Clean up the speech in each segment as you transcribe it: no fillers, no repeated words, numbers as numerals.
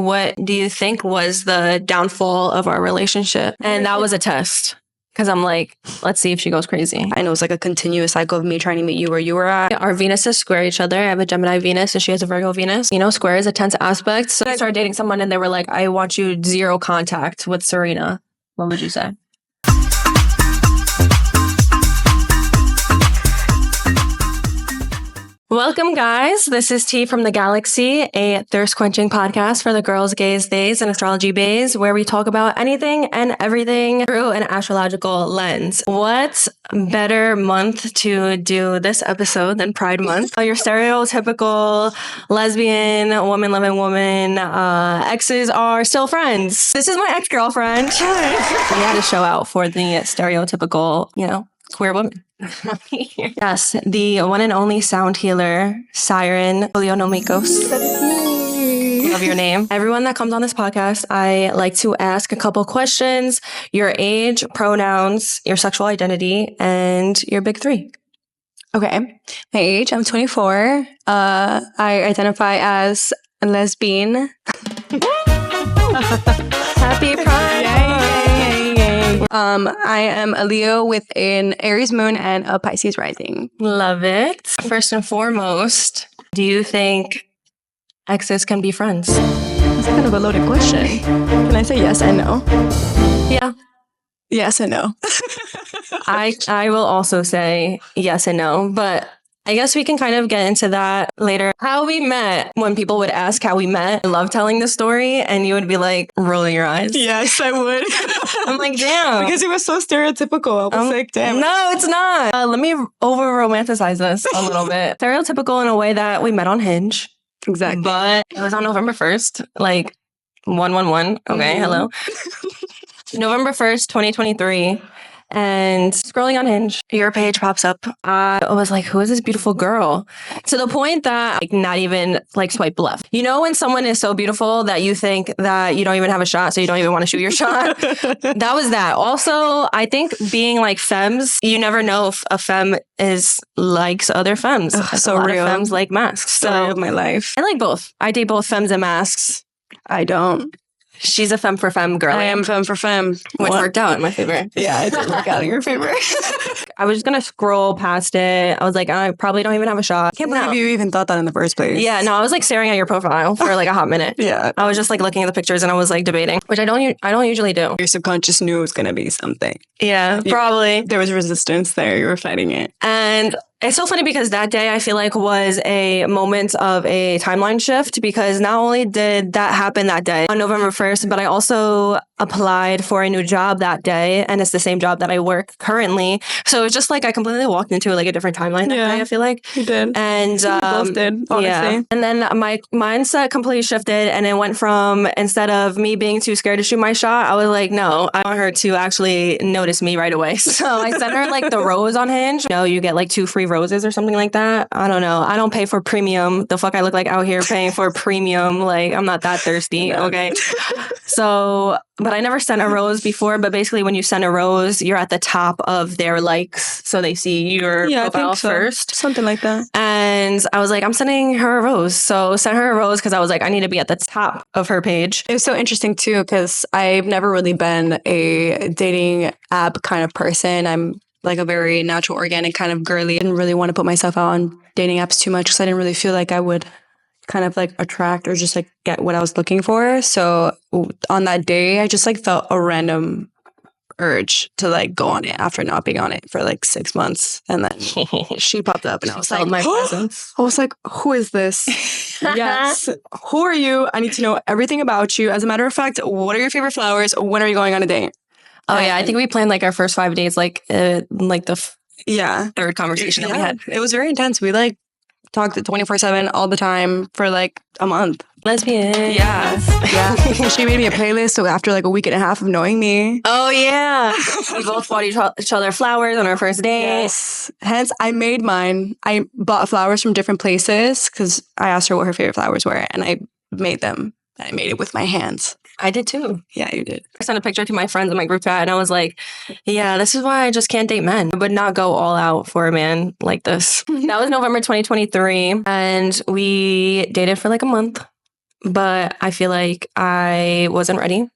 what do you think was the downfall of our relationship? And that was a test. Because I'm like, let's see if she goes crazy. I know it's like a continuous cycle of me trying to meet you where you were at. Our Venuses square each other. I have a Gemini Venus and she has a Virgo Venus. You know, square is a tense aspect. So I started dating someone and they were like, I want you zero contact with Serena. What would you say? Welcome, guys. This is T from the Galaxy, a thirst-quenching podcast for the girls, gays, theys, and astrology baes, where we talk about anything and everything through an astrological lens. What better month to do this episode than Pride Month? Your stereotypical lesbian, woman-loving woman, exes are still friends. This is my ex-girlfriend. We had to show out for the stereotypical, queer woman. Yes, the one and only sound healer, Siren. Leonomikos. Love your name. Everyone that comes on this podcast, I like to ask a couple questions: your age, pronouns, your sexual identity, and your big three. Okay. My age, I'm 24. I identify as a lesbian. Happy Pride! I am a Leo with an Aries moon and a Pisces rising. Love it. First and foremost, do you think exes can be friends? That's kind of a loaded question. Can I say yes and no? Yeah. Yes and no. I will also say yes and no, but I guess we can kind of get into that later. How we met, when people would ask how we met, I love telling the story and you would be like rolling your eyes. Yes, I would. I'm like, damn. Because it was so stereotypical. I was like, damn. No, it's not. Let me over-romanticize this a little bit. Stereotypical in a way that we met on Hinge. Exactly. But it was on November 1st, like 111. Okay, hello. November 1st, 2023. And scrolling on Hinge, your page pops up. I was like, who is this beautiful girl? To the point that not even swipe left. You know when someone is so beautiful that you think that you don't even have a shot, so you don't even want to shoot your shot? That was that. Also, I think being femmes, you never know if a femme likes other femmes. So real. Femmes like masks. Story of my life. I like both. I date both femmes and masks. I don't. She's a femme for femme girl. I am femme for femme. Which worked out in my favor. Yeah, it did work out in your favor. I was just going to scroll past it. I was like, I probably don't even have a shot. I can't believe you even thought that in the first place. Yeah, no, I was staring at your profile for a hot minute. Yeah. I was just looking at the pictures and I was debating, which I don't usually do. Your subconscious knew it was going to be something. Yeah, probably. There was resistance there. You were fighting it. And it's so funny because that day I feel was a moment of a timeline shift, because not only did that happen that day on November 1st, but I also applied for a new job that day, and it's the same job that I work currently. So it's just I completely walked into a different timeline that day, I feel like. You did. And we both did, honestly. Yeah. And then my mindset completely shifted, and it went from, instead of me being too scared to shoot my shot, I was like, no, I want her to actually notice me right away. So I sent her the rose on Hinge. You get 2 free roses or something like that. I don't know. I don't pay for premium. The fuck I look like out here paying for premium. I'm not that thirsty. Okay. So, but I never sent a rose before. But basically when you send a rose, you're at the top of their likes. So they see your profile first. Something like that. And I was like, I'm sending her a rose. So sent her a rose because I was like, I need to be at the top of her page. It was so interesting too, because I've never really been a dating app kind of person. I'm a very natural, organic kind of girly. I didn't really want to put myself out on dating apps too much because I didn't really feel like I would kind of attract or just get what I was looking for. So on that day, I just felt a random urge to go on it after not being on it for 6 months. And then she popped up and I was like, my presence. I was like, who is this? Yes. Who are you? I need to know everything about you. As a matter of fact, what are your favorite flowers? When are you going on a date? Oh, yeah. I think we planned our first 5 days, the third conversation that we had. It was very intense. We talked 24/7 all the time for a month. Lesbian. Yeah. Yeah. She made me a playlist. So after a week and a half of knowing me. Oh, yeah. We both bought each other flowers on our first date. Yes. Hence, I made mine. I bought flowers from different places because I asked her what her favorite flowers were and I made them. I made it with my hands. I did too. Yeah, you did. I sent a picture to my friends in my group chat and I was like, yeah, this is why I just can't date men. I would not go all out for a man like this. That was November 2023 and we dated for a month. but I feel like I wasn't ready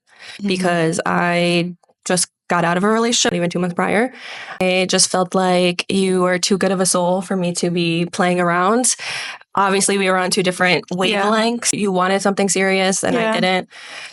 because I just got out of a relationship even 2 months prior. I just felt like you were too good of a soul for me to be playing around. Obviously, we were on two different wavelengths. You wanted something serious and I didn't.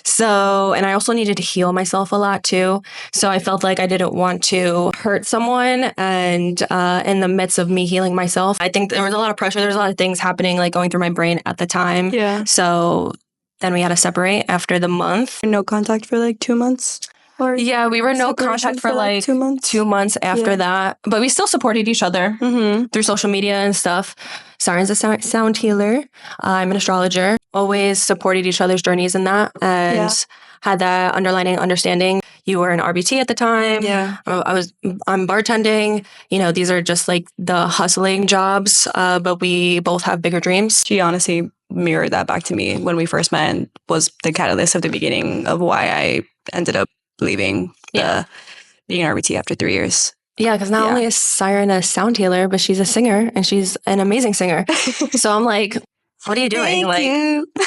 So, and I also needed to heal myself a lot too. So I felt like I didn't want to hurt someone. And in the midst of me healing myself, I think there was a lot of pressure. There was a lot of things happening, like going through my brain at the time. Yeah. So then we had to separate after the month. No contact for like 2 months? Or Yeah, we were no contact for like 2 months? 2 months after that. But we still supported each other through social media and stuff. Siren's a sound healer. I'm an astrologer. Always supported each other's journeys in that and had that underlining understanding. You were an RBT at the time. Yeah. I'm bartending. You know, these are just like the hustling jobs, but we both have bigger dreams. She honestly mirrored that back to me when we first met and was the catalyst of the beginning of why I ended up leaving being an RBT after 3 years. Yeah, because not only is Siren a sound healer, but she's a singer and she's an amazing singer. So I'm like, what are you doing?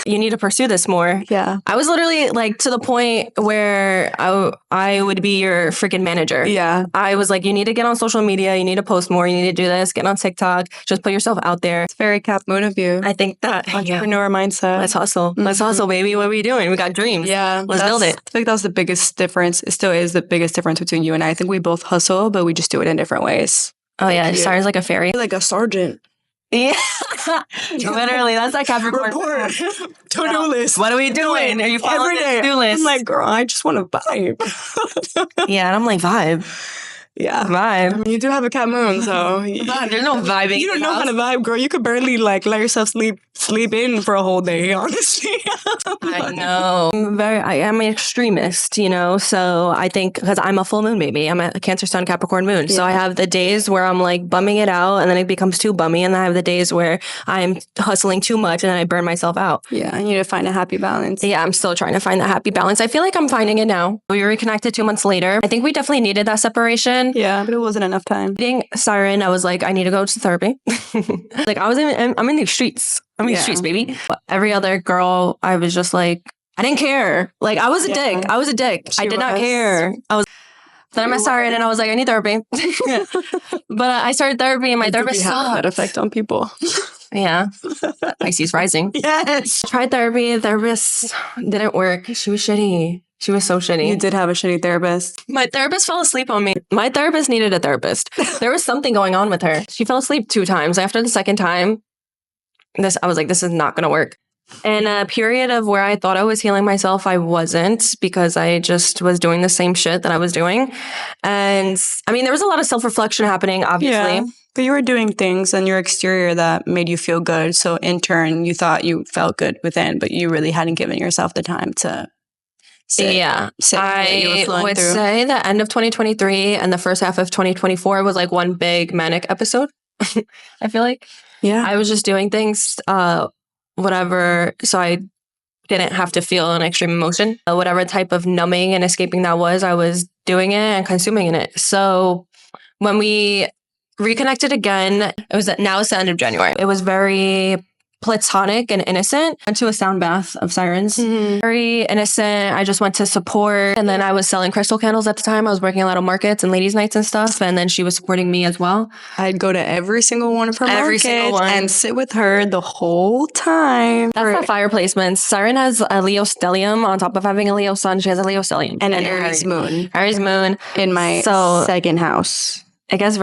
You need to pursue this more. Yeah. I was literally like to the point where I would be your freaking manager. Yeah. I was like, you need to get on social media. You need to post more. You need to do this. Get on TikTok. Just put yourself out there. It's very Cap Moon of you. I think that entrepreneur mindset. Let's hustle. Let's hustle, baby. What are we doing? We got dreams. Yeah. Let's build it. I think that was the biggest difference. It still is the biggest difference between you and I think we both hustle, but we just do it in different ways. Oh, yeah. Siren's like a fairy. Like a sergeant. Yeah. Literally, that's like Capricorn. Report. To-do list. What are we doing? Are you following the to-do list? I'm like, girl, I just want to vibe. Yeah, and I'm like, vibe. Yeah. Vibe. I mean, you do have a Cat Moon, so... There's no vibing. You don't know how to vibe, girl. You could barely, like, let yourself sleep in for a whole day, honestly. I know. I'm an extremist, you know? So I think, because I'm a full moon baby. I'm a Cancer Sun Capricorn moon. Yeah. So I have the days where I'm, like, bumming it out, and then it becomes too bummy, and then I have the days where I'm hustling too much, and then I burn myself out. Yeah, I need to find a happy balance. Yeah, I'm still trying to find that happy balance. I feel like I'm finding it now. We reconnected 2 months later. I think we definitely needed that separation. Yeah, but it wasn't enough time. Being Siren, I was like, I need to go to therapy. Like, I'm in the streets. I'm in the streets, baby. Every other girl, I was just like, I didn't care. Like, I was a dick. I was a dick. I did not care. Then I met Siren and I was like, I need therapy. But I started therapy and my therapist saw that effect on people. Yeah. Pisces rising. Yes. I tried therapy. Therapist didn't work. She was shitty. She was so shitty. You did have a shitty therapist. My therapist fell asleep on me. My therapist needed a therapist. There was something going on with her. She fell asleep 2 times. After the second time, I was like, this is not going to work. In a period of where I thought I was healing myself, I wasn't, because I just was doing the same shit that I was doing. And I mean, there was a lot of self-reflection happening, obviously. Yeah, but you were doing things on your exterior that made you feel good. So in turn, you thought you felt good within, but you really hadn't given yourself the time to I would say the end of 2023 and the first half of 2024 was like one big manic episode. I feel like. Yeah. I was just doing things, whatever, so I didn't have to feel an extreme emotion. Whatever type of numbing and escaping that was, I was doing it and consuming in it. So when we reconnected again, it's the end of January. It was very platonic and innocent. Went to a sound bath of Sirens. Very innocent. I just went to support. And then I was selling crystal candles at the time. I was working a lot of markets and ladies' nights and stuff. And then she was supporting me as well. I'd go to every single one of her markets and sit with her the whole time. That's the fire placements. Siren has a Leo stellium. On top of having a Leo sun, she has a Leo stellium. And an Aries moon. Aries moon. In my second house. I guess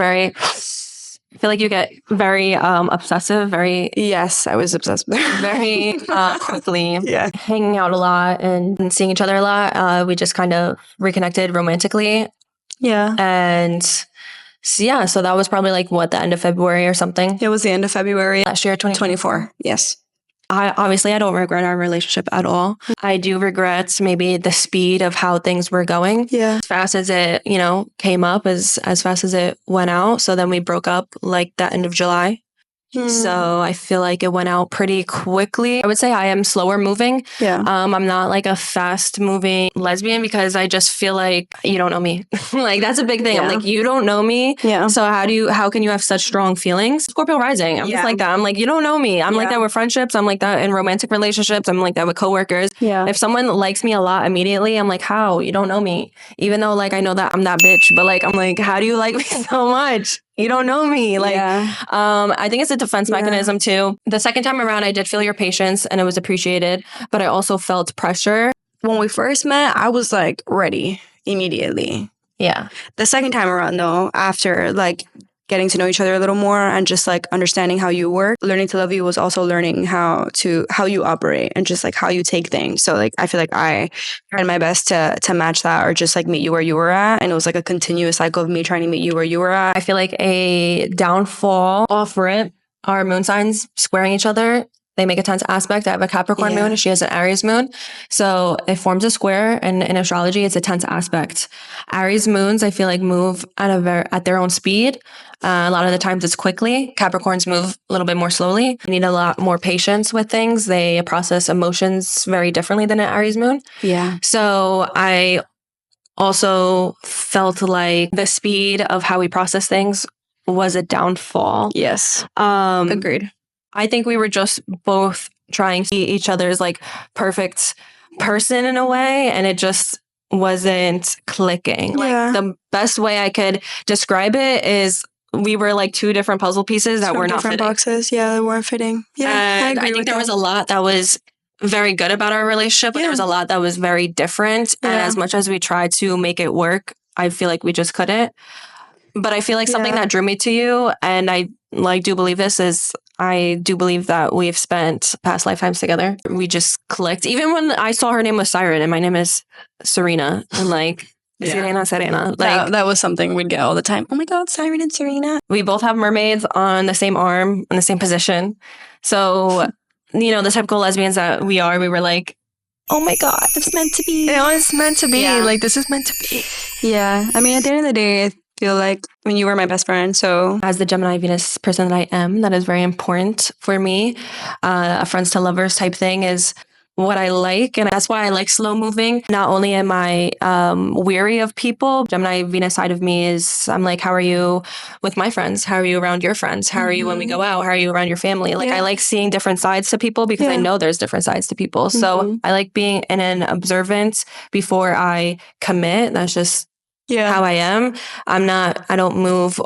I feel like you get very obsessive, Yes, I was obsessed with her. Very quickly. Yeah. Hanging out a lot and seeing each other a lot. We just kind of reconnected romantically. Yeah. And so that was probably like the end of February or something. It was the end of February. Last year, 2024. Yes. I don't regret our relationship at all. I do regret maybe the speed of how things were going. Yeah. As fast as it, came up, as fast as it went out. So then we broke up like the end of July. So I feel like it went out pretty quickly. I would say I am slower moving. Yeah. I'm not like a fast moving lesbian because I just feel like you don't know me. Like that's a big thing. I'm like, you don't know me. Yeah. So how can you have such strong feelings? Scorpio rising. I'm just like that. I'm like, you don't know me. I'm like that with friendships. I'm like that in romantic relationships. I'm like that with coworkers. Yeah. If someone likes me a lot immediately, I'm like, how? You don't know me. Even though like I know that I'm that bitch, but like I'm like, how do you like me so much? You don't know me. Like, I think it's a defense mechanism too. The second time around, I did feel your patience and it was appreciated, but I also felt pressure. When we first met, I was like ready immediately. Yeah. The second time around though, after like getting to know each other a little more and just like understanding how you work, learning to love you was also learning how you operate and just like how you take things. So like I feel like I tried my best to match that or just like meet you where you were at. And it was like a continuous cycle of me trying to meet you where you were at. I feel like a downfall off rip, our moon signs squaring each other. They make a tense aspect. I have a Capricorn moon and she has an Aries moon. So it forms a square, and in astrology, it's a tense aspect. Aries moons, I feel like, move at their own speed. A lot of the times it's quickly. Capricorns move a little bit more slowly. They need a lot more patience with things. They process emotions very differently than an Aries moon. Yeah. So I also felt like the speed of how we process things was a downfall. Yes. Agreed. I think we were just both trying to be each other's like perfect person in a way, and it just wasn't clicking. Like the best way I could describe it is we were like two different puzzle pieces that were not different fitting. boxes. Yeah, they weren't fitting. Yeah, and I think there was a lot that was very good about our relationship, but there was a lot that was very different. And as much as we tried to make it work, I feel like we just couldn't. But I feel like something that drew me to you, and I like do believe this, is I do believe that we've spent past lifetimes together. We just clicked. Even when I saw her name was Siren and my name is Serena, and like Serena. Like that was something we'd get all the time. Oh my God, Siren and Serena. We both have mermaids on the same arm, in the same position. So, you know, the typical lesbians that we are, we were like, oh my God, it's meant to be. It was meant to be. Yeah. Like, this is meant to be. Yeah. I mean, at the end of the day, I feel like, I mean, you were my best friend, so. As the Gemini Venus person that I am, that is very important for me. A friends to lovers type thing is what I like. And that's why I like slow moving. Not only am I weary of people, Gemini Venus side of me is, I'm like, how are you with my friends? How are you around your friends? How are you when we go out? How are you around your family? Like, I like seeing different sides to people because I know there's different sides to people. So I like being in an observant before I commit. That's just how I am. I don't move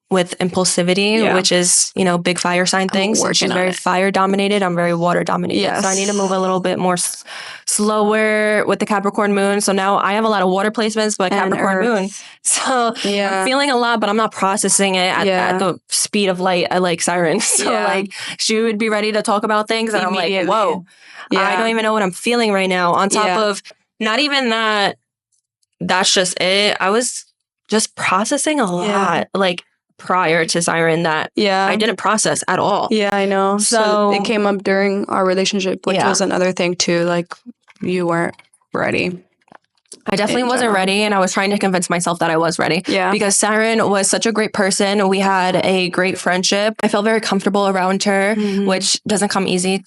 with impulsivity, which is, you know, big fire sign things. So she's very fire dominated. I'm very water dominated. Yes. So I need to move a little bit more slower with the Capricorn moon. So now I have a lot of water placements, but Capricorn moon. So I'm feeling a lot, but I'm not processing it at the speed of light. I like Siren. So like she would be ready to talk about things and I'm like, whoa, I don't even know what I'm feeling right now. On top of not even that, that's just it. I was just processing a lot. Like, prior to Siren that I didn't process at all. Yeah, I know. So it came up during our relationship, which was another thing too. Like, you weren't ready. I definitely wasn't ready, and I was trying to convince myself that I was ready. Yeah. Because Siren was such a great person. We had a great friendship. I felt very comfortable around her, which doesn't come easy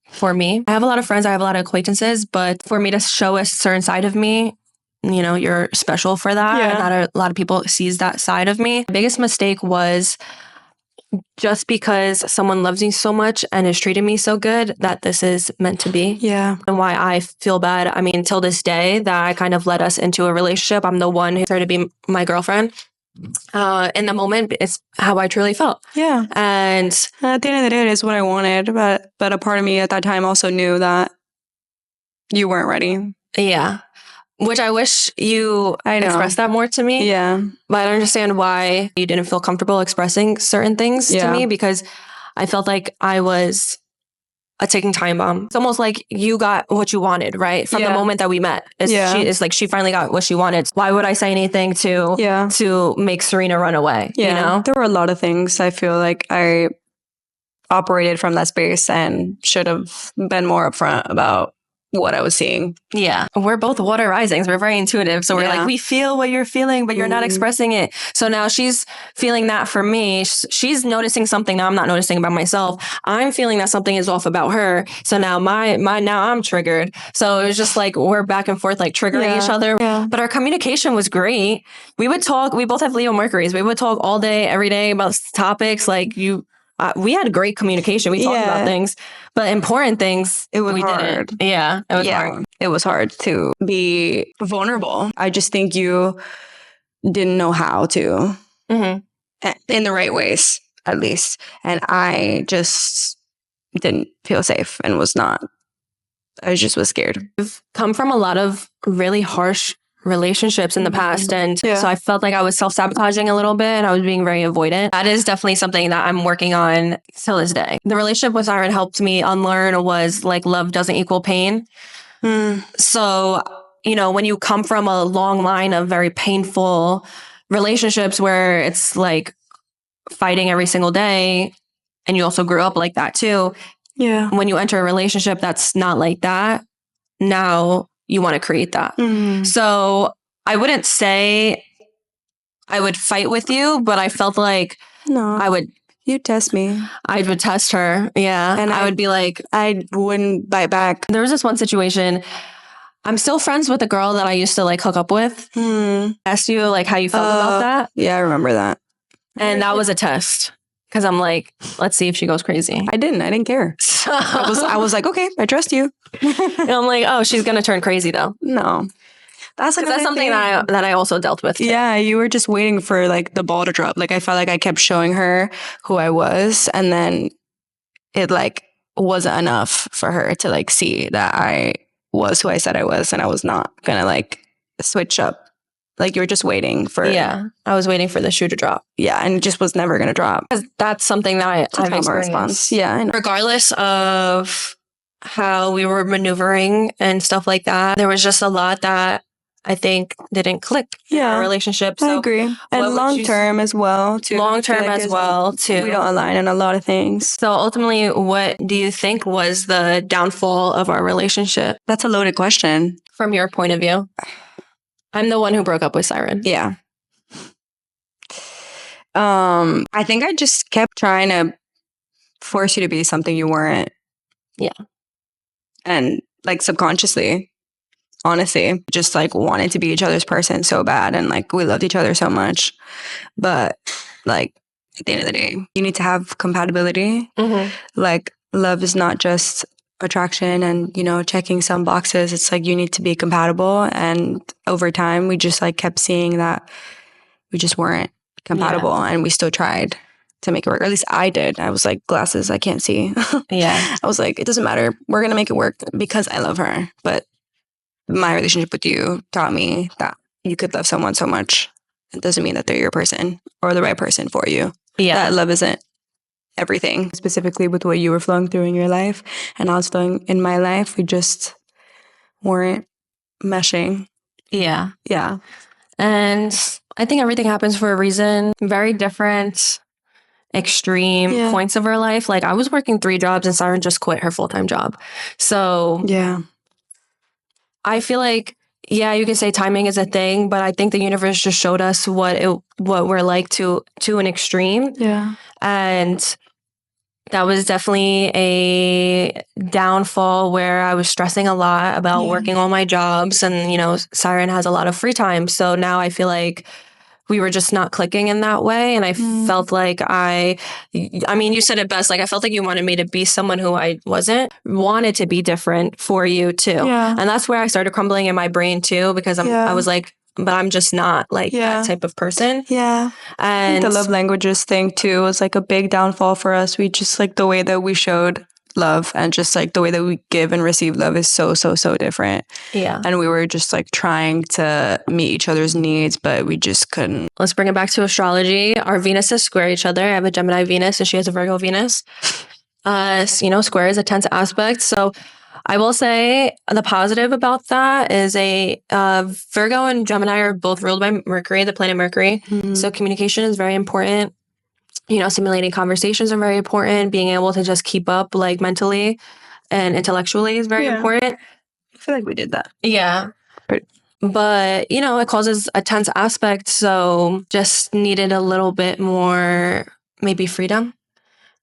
for me. I have a lot of friends, I have a lot of acquaintances, but for me to show a certain side of me, you know, you're special for that. Yeah. Not a lot of people sees that side of me. The biggest mistake was just because someone loves me so much and is treating me so good that this is meant to be. Yeah. And why I feel bad, I mean, till this day that I kind of led us into a relationship. I'm the one who started to be my girlfriend. In the moment, it's how I truly felt. Yeah. And at the end of the day, it is what I wanted. But a part of me at that time also knew that you weren't ready. Yeah. Which I wish you expressed that more to me. Yeah. But I don't understand why you didn't feel comfortable expressing certain things to me, because I felt like I was a ticking time bomb. It's almost like you got what you wanted, right? From the moment that we met. It's like she finally got what she wanted. Why would I say anything to make Serena run away? Yeah. You know? There were a lot of things I feel like I operated from that space and should have been more upfront about what I was seeing. Yeah. We're both water risings. We're very intuitive. So we're Yeah. like, we feel what you're feeling, but you're not expressing it. So now she's feeling that for me. She's noticing something that I'm not noticing about myself. I'm feeling that something is off about her. So now now I'm triggered. So it was just like, we're back and forth, like triggering each other. Yeah. But our communication was great. We would talk. We both have Leo Mercuries. We would talk all day, every day about topics like we had great communication. We talked about things, but important things, it was we hard. didn't. Yeah, it was hard. It was hard to be vulnerable. I just think you didn't know how to in the right ways, at least. And I just didn't feel safe and was scared. I've come from a lot of really harsh relationships in the past. And so I felt like I was self-sabotaging a little bit. I was being very avoidant. That is definitely something that I'm working on till this day. The relationship with Siren helped me unlearn was like love doesn't equal pain. So, when you come from a long line of very painful relationships where it's like fighting every single day, and you also grew up like that too. Yeah. When you enter a relationship that's not like that, now you want to create that. So I wouldn't say I would fight with you, but I felt like you'd test me. I would test her. Yeah. And I would be like, I wouldn't bite back. There was this one situation. I'm still friends with a girl that I used to like hook up with. I asked you like how you felt about that. Yeah, I remember that. And that was a test. Because I'm like, let's see if she goes crazy. I didn't care. So I was like, okay, I trust you. And I'm like, oh, she's gonna turn crazy though. No. That's something that I also dealt with too. Yeah, you were just waiting for like the ball to drop. Like I felt like I kept showing her who I was, and then it like wasn't enough for her to like see that I was who I said I was, and I was not gonna like switch up. Like you were just waiting for. Yeah, I was waiting for the shoe to drop. Yeah, and it just was never gonna drop. That's something that I've experienced. Yeah, I know. Regardless of how we were maneuvering and stuff like that, there was just a lot that I think didn't click in our relationship. So I agree. And long term as well, too. Long term as well, too. We don't align in a lot of things. So ultimately, what do you think was the downfall of our relationship? That's a loaded question. From your point of view. I'm the one who broke up with Siren. Yeah. I think I just kept trying to force you to be something you weren't. Yeah. And like subconsciously, honestly, just like wanted to be each other's person so bad. And like we loved each other so much. But like at the end of the day, you need to have compatibility. Like love is not just attraction and, checking some boxes. It's like you need to be compatible. And over time, we just like kept seeing that we just weren't compatible, and we still tried to make it work. Or at least I did. I was like, glasses, I can't see. Yeah. I was like, it doesn't matter. We're going to make it work because I love her. But my relationship with you taught me that you could love someone so much. It doesn't mean that they're your person or the right person for you. Yeah. That love isn't everything. Specifically with what you were flowing through in your life and I was flowing in my life, we just weren't meshing. Yeah. Yeah. And I think everything happens for a reason. Very different extreme points of our life. Like I was working 3 jobs and Siren just quit her full-time job. So yeah, I feel like, you can say timing is a thing, but I think the universe just showed us what we're like to an extreme. Yeah. And that was definitely a downfall where I was stressing a lot about working all my jobs. And, Siren has a lot of free time. So now I feel like we were just not clicking in that way. And I felt like I mean, you said it best. Like, I felt like you wanted me to be someone who I wasn't, wanted to be different for you too. Yeah. And that's where I started crumbling in my brain too, because I was like, but I'm just not like that type of person. Yeah. And the love languages thing too was like a big downfall for us. We just like the way that we showed love and just like the way that we give and receive love is so different. Yeah. And we were just like trying to meet each other's needs, but we just couldn't. Let's bring it back to astrology. Our Venuses square each other. I have a Gemini Venus and she has a Virgo Venus. Square is a tense aspect. So I will say the positive about that is Virgo and Gemini are both ruled by Mercury, the planet Mercury. So communication is very important. Simulating conversations are very important. Being able to just keep up like mentally and intellectually is very important. feel like we did that. Yeah. Right. But, you know, it causes a tense aspect. So just needed a little bit more, maybe freedom.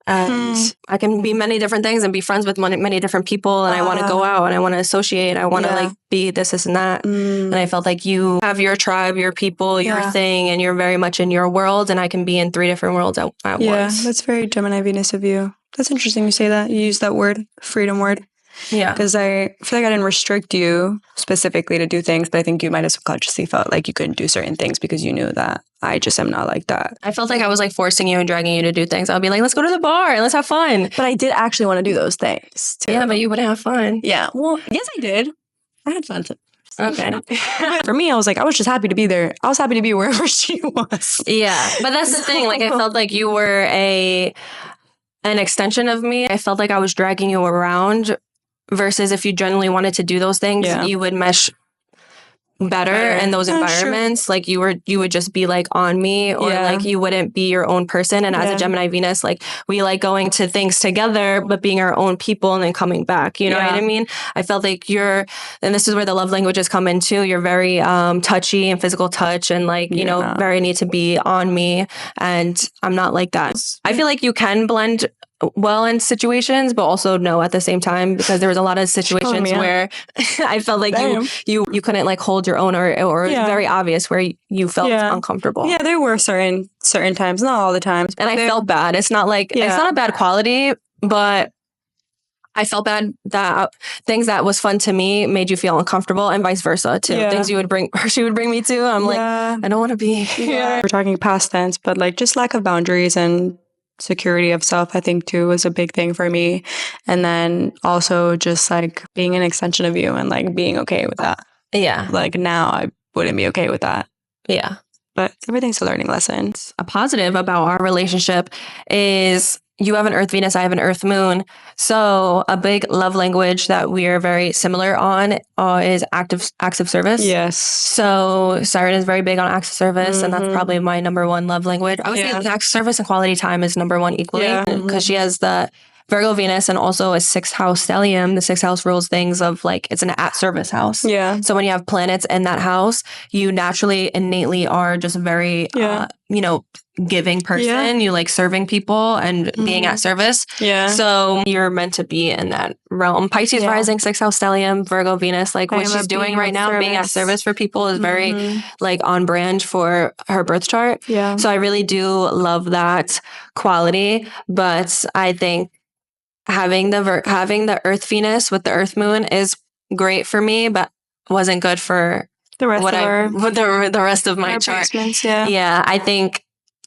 And I can be many different things and be friends with many different people. And I want to go out and I want to associate. I want to like be this and that. And I felt like you have your tribe, your people, your thing, and you're very much in your world. And I can be in 3 different worlds at once. Yeah, that's very Gemini Venus of you. That's interesting you say that. You use that word, freedom word. Yeah. Because I feel like I didn't restrict you specifically to do things, but I think you might have subconsciously felt like you couldn't do certain things because you knew that I just am not like that. I felt like I was like forcing you and dragging you to do things. I'll be like, let's go to the bar and let's have fun. But I did actually want to do those things too. Yeah, but you wouldn't have fun. Yeah. Well, yes, I did. I had fun too. Okay. For me, I was like, I was just happy to be there. I was happy to be wherever she was. Yeah. But that's the thing. Like, I felt like you were an extension of me. I felt like I was dragging you around versus if you genuinely wanted to do those things, you would mesh better in those environments. Like you would just be like on me or like you wouldn't be your own person. And as a Gemini Venus, like we like going to things together, but being our own people and then coming back. You know what I mean? I felt like and this is where the love languages come in too. You're very touchy and physical touch and like, you know, very need to be on me. And I'm not like that. I feel like you can blend well in situations, but also no at the same time, because there was a lot of situations where I felt like you couldn't like hold your own or it was very obvious where you felt uncomfortable. Yeah, there were certain times, not all the times. And I felt bad. It's not like, it's not a bad quality, but I felt bad that things that was fun to me made you feel uncomfortable and vice versa too. Things she would bring me to. I'm like, I don't want to be here. We're talking past tense, but like just lack of boundaries and security of self, I think too, was a big thing for me. And then also just like being an extension of you and like being okay with that. Yeah. Like now I wouldn't be okay with that. Yeah. But everything's a learning lesson. A positive about our relationship is you have an Earth Venus, I have an Earth Moon. So a big love language that we are very similar on is acts of service. Yes. So Siren is very big on acts of service, and that's probably my number 1 love language. I would say acts of service and quality time is number 1 equally, because she has the Virgo Venus and also a 6th house stellium. The 6th house rules things of like, it's an at-service house. Yeah. So when you have planets in that house, you naturally, innately are just very, you know, giving person. Yeah. You like serving people and being at service. Yeah. So you're meant to be in that realm. Pisces rising, 6th house stellium, Virgo Venus, like what she's doing right now, being at service for people is very like on brand for her birth chart. Yeah. So I really do love that quality. But I think having the Earth Venus with the Earth Moon is great for me, but wasn't good for the rest the rest of my chart. Yeah, I think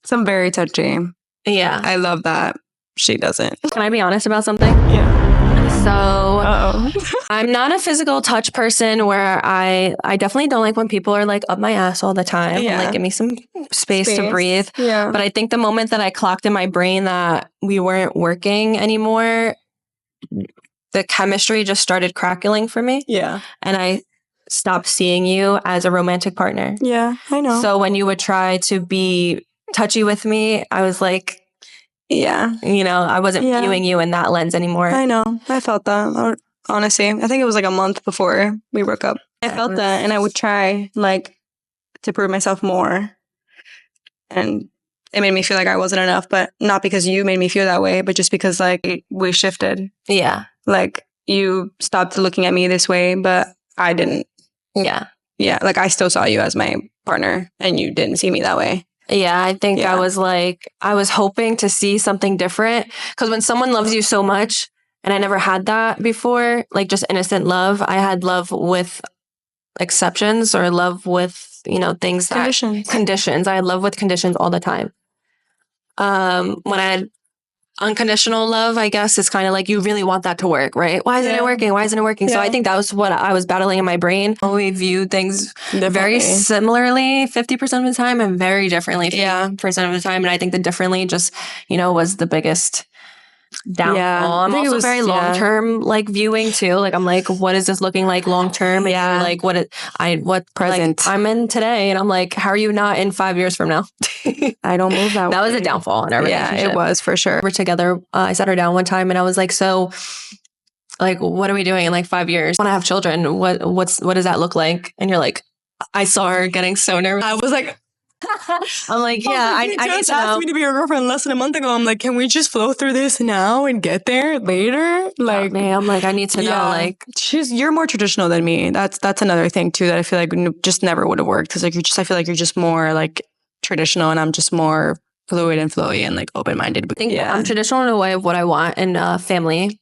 some very touchy. Yeah, I love that. She doesn't. Can I be honest about something? Yeah. So I'm not a physical touch person where I definitely don't like when people are like up my ass all the time. Yeah. Like give me some space to breathe. Yeah. But I think the moment that I clocked in my brain that we weren't working anymore, the chemistry just started crackling for me. Yeah. And I stopped seeing you as a romantic partner. Yeah, I know. So when you would try to be touchy with me, I was like, yeah, you know, I wasn't viewing you in that lens anymore. I know. I felt that. Honestly, I think it was like a month before we broke up. I felt that, and I would try like to prove myself more. And it made me feel like I wasn't enough, but not because you made me feel that way, but just because like we shifted. Yeah. Like you stopped looking at me this way, but I didn't. Yeah. Yeah. Like I still saw you as my partner and you didn't see me that way. Yeah, I think I was hoping to see something different. Because when someone loves you so much, and I never had that before, like just innocent love, I had love with exceptions or love with, you know, things conditions. I had love with conditions all the time. When I had unconditional love, I guess it's kind of like you really want that to work, right? Why isn't it working? Why isn't it working? So I think that was what I was battling in my brain. We view things very similarly 50% of the time and very differently 50% of the time. And I think the differently just, you know, was the biggest downfall. Yeah, I'm also very long-term like viewing too. Like I'm like, what is this looking like long-term? And you're like, what present? Like, I'm in today and I'm like, how are you not in 5 years from now? I don't move that way. That was a downfall in our relationship. Yeah, it was for sure. We're together. I sat her down one time and I was like, so like, what are we doing in like 5 years? I want to have children. What does that look like? And you're like, I saw her getting so nervous. I was like, I'm like, yeah, I need just to know. asked me to be your girlfriend less than a month ago. I'm like, can we just flow through this now and get there later? Like, I'm like, I need to know. Like, you're more traditional than me. That's another thing too that I feel like just never would have worked because like I feel like you're just more like traditional and I'm just more fluid and flowy and like open minded. I think I'm traditional in a way of what I want in family.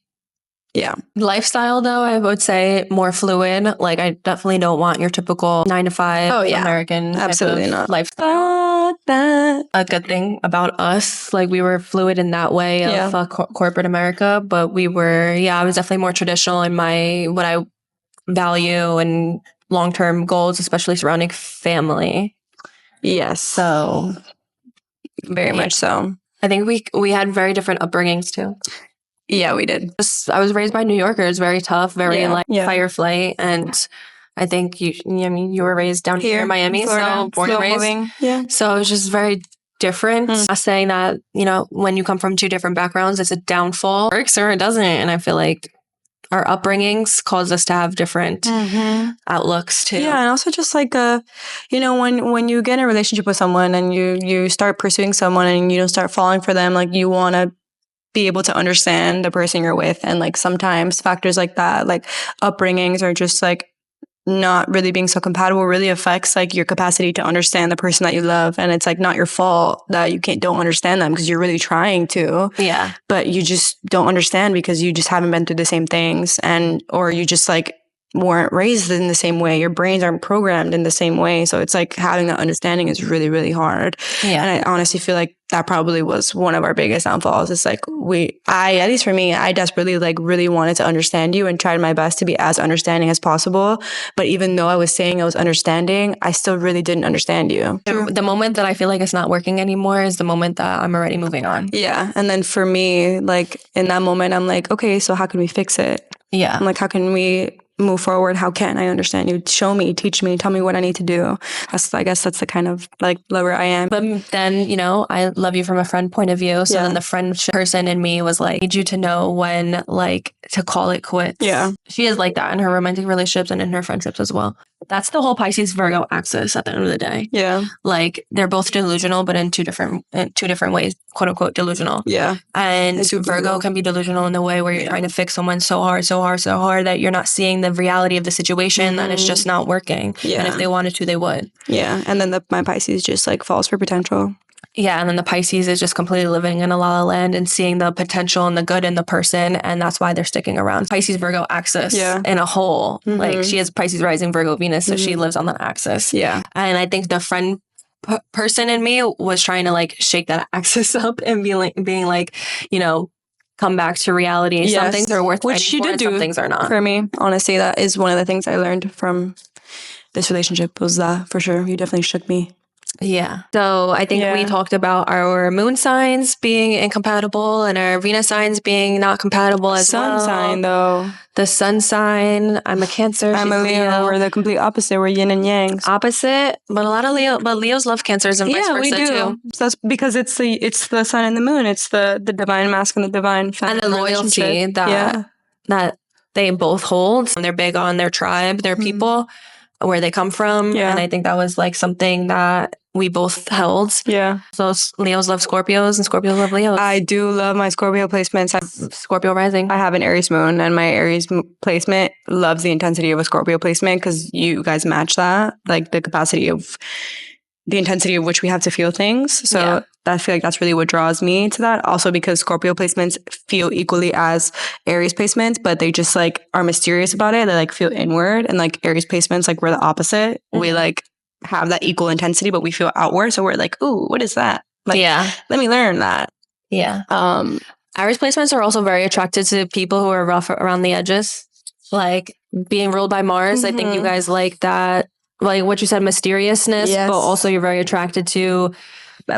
Yeah. Lifestyle, though, I would say more fluid. Like, I definitely don't want your typical 9 to 5 American absolutely type of not lifestyle. A good thing about us, like, we were fluid in that way of corporate America, but we were, I was definitely more traditional in what I value and long-term goals, especially surrounding family. Yes. So, very much so. I think we had very different upbringings, too. Yeah, we did. I was raised by New Yorkers, very tough, very fire flight. And I think you were raised down here in Miami, Florida, so born and raised. Moving. Yeah. So it was just very different. I'm saying that, when you come from two different backgrounds, it's a downfall. It works or it doesn't. And I feel like our upbringings cause us to have different outlooks too. Yeah, and also just like when you get in a relationship with someone and you start pursuing someone and you don't start falling for them, like you want to be able to understand the person you're with. And like sometimes factors like that, like upbringings or just like not really being so compatible really affects like your capacity to understand the person that you love. And it's like not your fault that you don't understand them because you're really trying to. Yeah. But you just don't understand because you just haven't been through the same things or you just like weren't raised in the same way. Your brains aren't programmed in the same way. So it's like having that understanding is really, really hard. Yeah. And I honestly feel like that probably was one of our biggest downfalls. It's like at least for me, I desperately like really wanted to understand you and tried my best to be as understanding as possible. But even though I was saying I was understanding, I still really didn't understand you. The moment that I feel like it's not working anymore is the moment that I'm already moving on. Yeah. And then for me, like in that moment, I'm like, okay, so how can we fix it? Yeah. I'm like, how can we move forward? How can I understand you? Show me, teach me, tell me what I need to do. I guess that's the kind of like lover I am. But then, I love you from a friend point of view. So then the friend person in me was like, I need you to know when like to call it quits. Yeah. She is like that in her romantic relationships and in her friendships as well. That's the whole Pisces Virgo axis at the end of the day. Yeah. Like they're both delusional, but in two different ways, quote unquote delusional. Yeah. And Virgo can be delusional in the way where you're trying to fix someone so hard that you're not seeing the reality of the situation, that it's just not working. Yeah. And if they wanted to, they would. Yeah. And then my Pisces just like falls for potential. Yeah, and then the Pisces is just completely living in a la la land and seeing the potential and the good in the person, and that's why they're sticking around. Pisces Virgo axis in a whole. Like she has Pisces rising Virgo Venus, so she lives on that axis. Yeah. And I think the friend person in me was trying to like shake that axis up and being like, come back to reality. Yes. Some things are worth which she did do. Some things are not. For me, honestly, that is one of the things I learned from this relationship was that for sure. You definitely shook me. Yeah. So I think we talked about our moon signs being incompatible and our Venus signs being not compatible as well. Sun sign, though. The sun sign. I'm a Cancer. I'm a Leo. We're the complete opposite. We're yin and yang. Opposite, but a lot of Leos love Cancers and vice versa we do. Too. So that's because it's the sun and the moon. It's the divine masculine and the divine feminine. And the loyalty that they both hold. They're big on their tribe, their people, where they come from. Yeah. And I think that was like something that we both held. Yeah. So Leos love Scorpios and Scorpios love Leos. I do love my Scorpio placements. Scorpio rising. I have an Aries moon and my Aries placement loves the intensity of a Scorpio placement because you guys match that. Like the intensity of which we have to feel things. So I feel like that's really what draws me to that. Also because Scorpio placements feel equally as Aries placements, but they just like are mysterious about it. They like feel inward, and like Aries placements, like we're the opposite. We like have that equal intensity, but we feel outward. So we're like, ooh, what is that? Like, let me learn that. Yeah. Aries placements are also very attracted to people who are rough around the edges, like being ruled by Mars. I think you guys like that. Like what you said, mysteriousness, but also you're very attracted to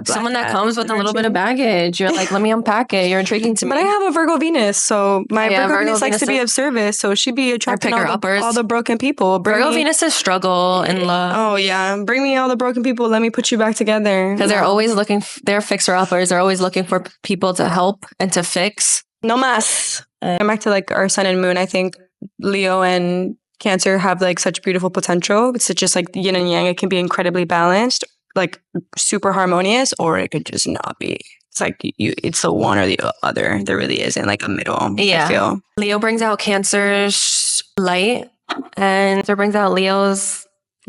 someone that comes with a little bit of baggage. You're like, let me unpack it. You're intriguing to me. But I have a Virgo Venus, so my Virgo Venus likes to be of service, so she'd be attracting all the broken people. Virgo Venuses struggle in love. Oh yeah, bring me all the broken people. Let me put you back together. Because they're always looking. They're fixer uppers. They're always looking for people to help and to fix. No más. Going back to like our sun and moon, I think Leo and Cancer have like such beautiful potential. It's just like yin and yang. It can be incredibly balanced, like super harmonious, or it could just not be. It's like it's the one or the other. There really isn't like a middle. Yeah. I feel Leo brings out Cancer's light, and Cancer brings out Leo's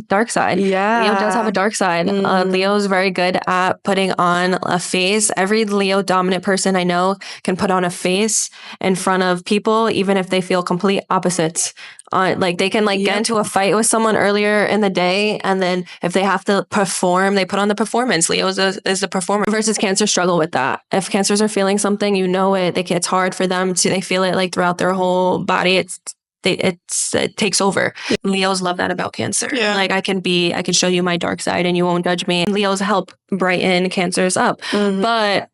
dark side. Yeah. Leo does have a dark side. Leo's very good at putting on a face. Every Leo dominant person I know can put on a face in front of people, even if they feel complete opposites. Like they can get into a fight with someone earlier in the day, and then if they have to perform, they put on the performance. Leo is the performer versus Cancer struggle with that. If Cancers are feeling something, you know it. It's hard for them to. They feel it like throughout their whole body. It takes over. Leos love that about Cancer. Yeah. Like I can show you my dark side and you won't judge me. Leos help brighten Cancers up. But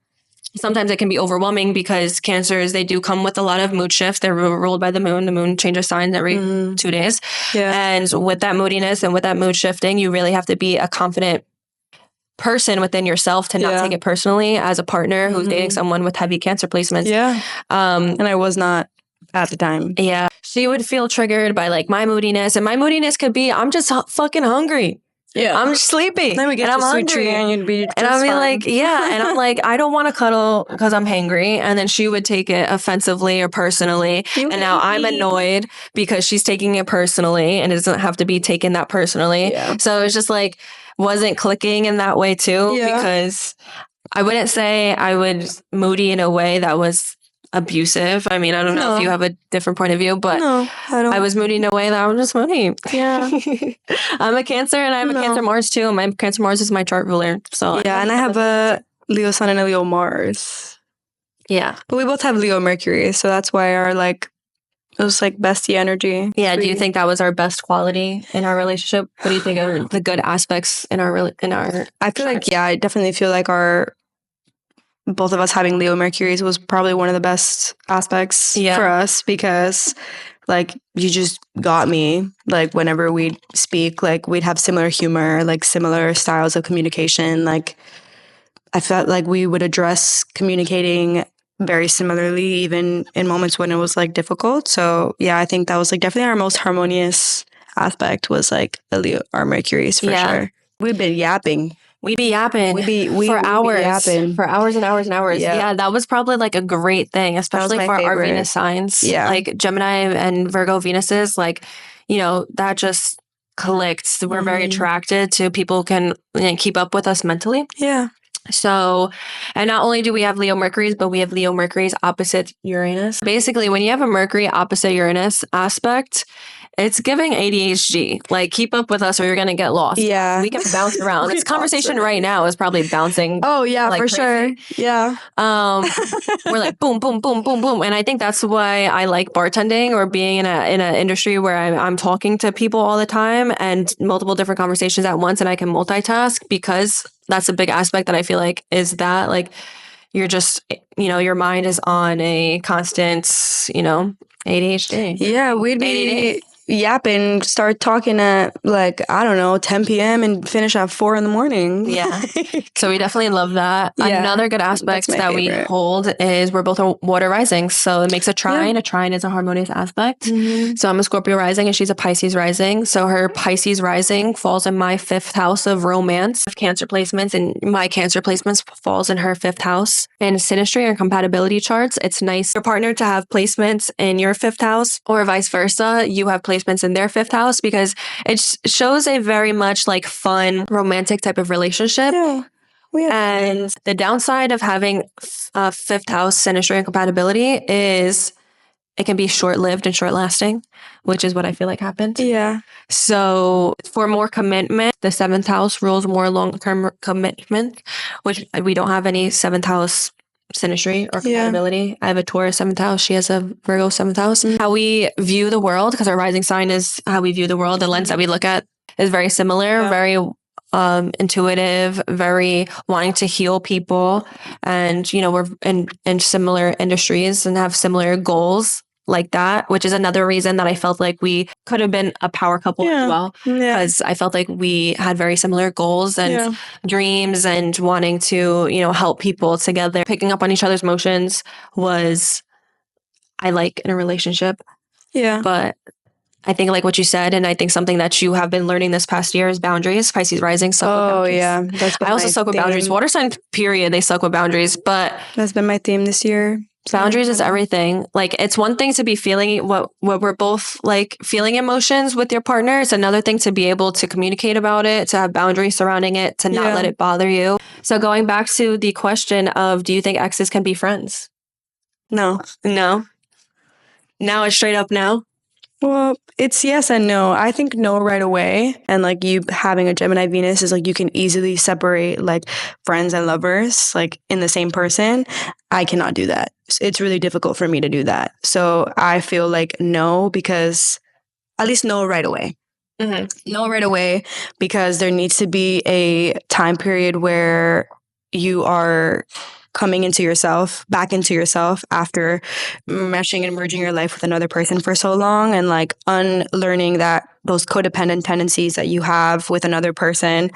sometimes it can be overwhelming because Cancers, they do come with a lot of mood shifts. They're ruled by the moon. The moon changes signs every 2 days. Yeah. And with that moodiness and with that mood shifting, you really have to be a confident person within yourself to not take it personally as a partner who's dating someone with heavy Cancer placements. Yeah. And I was not at the time. Yeah. She would feel triggered by like my moodiness, and my moodiness could be, I'm just fucking hungry. Yeah. I'm sleepy. Then we get and to I'm sweet hungry. tree and you'd be just and I'd be fine. like, yeah. And I'm like, I don't want to cuddle because I'm hangry. And then she would take it offensively or personally. And now I'm annoyed because she's taking it personally, and it doesn't have to be taken that personally. Yeah. So it's just like, wasn't clicking in that way too, because I wouldn't say I was moody in a way that was abusive. I mean, I don't know if you have a different point of view, but no, I don't. I was moody in a way that I'm just moody. Yeah. I'm a Cancer, and I'm a Cancer Mars too. My Cancer Mars is my chart ruler. So yeah, and I have a Leo Sun and a Leo Mars. Yeah. But we both have Leo Mercury, so that's why our it was like bestie energy. Yeah. Do you think that was our best quality in our relationship? What do you think are the good aspects in our I feel like I definitely feel like both of us having Leo Mercuries was probably one of the best aspects for us, because you just got me. Like whenever we'd speak, we'd have similar humor, similar styles of communication. I felt like we would address communicating very similarly, even in moments when it was difficult. So yeah, I think that was definitely our most harmonious aspect was our Mercuries for sure. We've been yapping. We be yapping for hours. For hours and hours and hours. Yeah, that was probably a great thing, especially for our Venus signs. Yeah. Gemini and Virgo Venuses, that just clicked. We're very attracted to people who can keep up with us mentally. Yeah. So, and not only do we have Leo Mercuries, but we have Leo Mercuries opposite Uranus. Basically, when you have a Mercury opposite Uranus aspect, it's giving ADHD. Keep up with us or you're going to get lost. Yeah. We can bounce around. This conversation right now is probably bouncing. Oh, yeah, for sure. Yeah. We're boom, boom, boom, boom, boom. And I think that's why I like bartending or being in an industry where I'm talking to people all the time and multiple different conversations at once, and I can multitask, because that's a big aspect that I feel is that you're just, your mind is on a constant, ADHD. Yeah, we'd be yapping, start talking at 10 p.m. and finish at 4 a.m. Yeah. So we definitely love that. Yeah. Another good aspect that we hold is we're both water rising. So it makes a trine. Yeah. A trine is a harmonious aspect. Mm-hmm. So I'm a Scorpio rising and she's a Pisces rising. So her Pisces rising falls in my 5th house of romance, of Cancer placements, and my Cancer placements falls in her 5th house. And synastry or compatibility charts, it's nice for your partner to have placements in your 5th house, or vice versa. You have placements in their 5th house, because it shows a very much fun, romantic type of relationship. Yeah. And the downside of having a 5th house synastry and compatibility is it can be short-lived and short-lasting, which is what I feel happened. Yeah. So for more commitment, the 7th house rules more long-term commitment, which we don't have any 7th house synastry or compatibility. Yeah. I have a Taurus 7th house. She has a Virgo 7th house. Mm-hmm. How we view the world, because our rising sign is how we view the world. The lens that we look at is very similar, very intuitive, very wanting to heal people. And, we're in similar industries and have similar goals like that, which is another reason that I felt we could have been a power couple as well. Because I felt we had very similar goals and dreams and wanting to, help people together. Picking up on each other's emotions was I like in a relationship. Yeah. But I think like what you said, and I think something that you have been learning this past year is boundaries. Pisces rising, suck with boundaries. Yeah. That's been I also my suck with boundaries. theme. Water sign, period, they suck with boundaries. But That's been my theme this year. boundaries is everything. Like, it's one thing to be feeling what we're both like feeling emotions with your partner. It's another thing to be able to communicate about it, to have boundaries surrounding it, to not let it bother you. So going back to the question of, do you think exes can be friends? No. Now it's straight up no. Well, it's yes and no. I think no right away. And like you having a Gemini Venus is like you can easily separate like friends and lovers like in the same person. I cannot do that. It's really difficult for me to do that. So I feel like no, because at least no right away. Mm-hmm. No right away, because there needs to be a time period where you are coming into yourself, back into yourself after meshing and merging your life with another person for so long, and like unlearning that those codependent tendencies that you have with another person,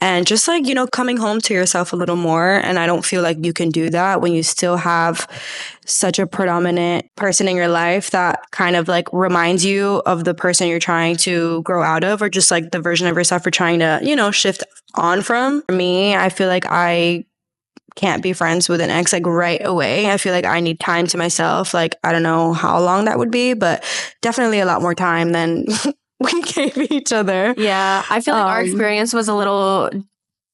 and just like, you know, coming home to yourself a little more. And I don't feel like you can do that when you still have such a predominant person in your life that kind of like reminds you of the person you're trying to grow out of, or just like the version of yourself you're trying to, you know, shift on from. For me, I feel like I can't be friends with an ex like right away. I feel like I need time to myself. Like, I don't know how long that would be, but definitely a lot more time than we gave each other. Yeah, I feel like our experience was a little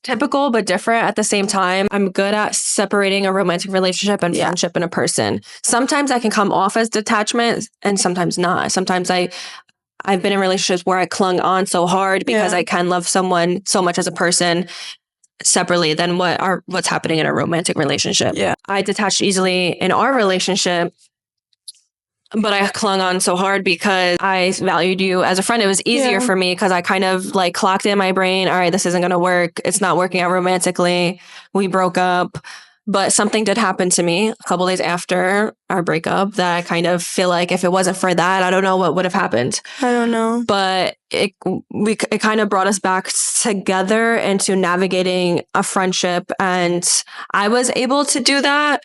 typical but different at the same time. I'm good at separating a romantic relationship and friendship in a person. Sometimes I can come off as detachment and sometimes not. Sometimes I've been in relationships where I clung on so hard because I can love someone so much as a person separately than what's happening in a romantic relationship. Yeah. I detached easily in our relationship, but I clung on so hard because I valued you as a friend. It was easier for me because I kind of like clocked in my brain, all right, this isn't going to work. It's not working out romantically. We broke up. But something did happen to me a couple days after our breakup that I kind of feel like if it wasn't for that, I don't know what would have happened. I don't know. But it kind of brought us back together into navigating a friendship. And I was able to do that.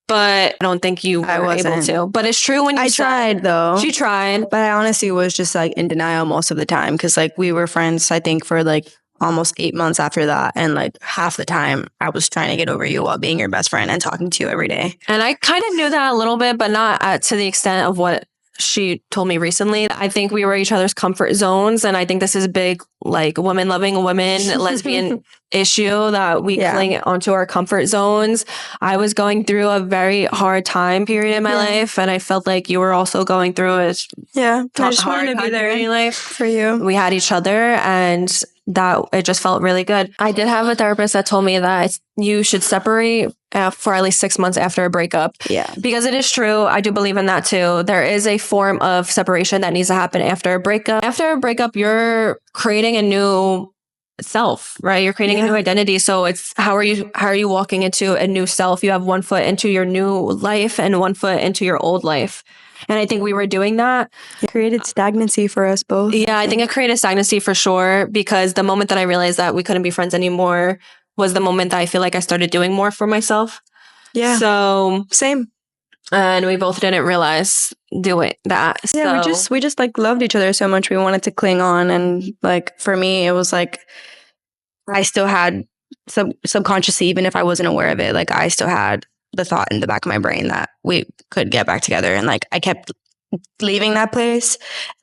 But I don't think you were able to. But it's true when you tried though. She tried. But I honestly was just like in denial most of the time. Cause like we were friends, I think, for like almost 8 months after that. And like half the time I was trying to get over you while being your best friend and talking to you every day. And I kind of knew that a little bit, but not to the extent of what she told me recently. I think we were each other's comfort zones. And I think this is big, like women loving women, lesbian issue that we cling onto our comfort zones. I was going through a very hard time period in my life. And I felt like you were also going through it. Yeah. I just wanted to be there for you. We had each other and that it just felt really good. I did have a therapist that told me that you should separate for at least 6 months after a breakup. Yeah. Because it is true. I do believe in that too. There is a form of separation that needs to happen after a breakup. After a breakup, you're creating a new self, right? You're creating a new identity. So it's how are you walking into a new self? You have one foot into your new life and one foot into your old life. And I think we were doing that. It created stagnancy for us both. Yeah, I think it created stagnancy for sure, because the moment that I realized that we couldn't be friends anymore was the moment that I feel like I started doing more for myself. Yeah. So same. And we both didn't realize doing that. Yeah, we just like loved each other so much. We wanted to cling on. And like for me, it was like I still had subconsciously, even if I wasn't aware of it, like I still had the thought in the back of my brain that we could get back together. And like I kept leaving that place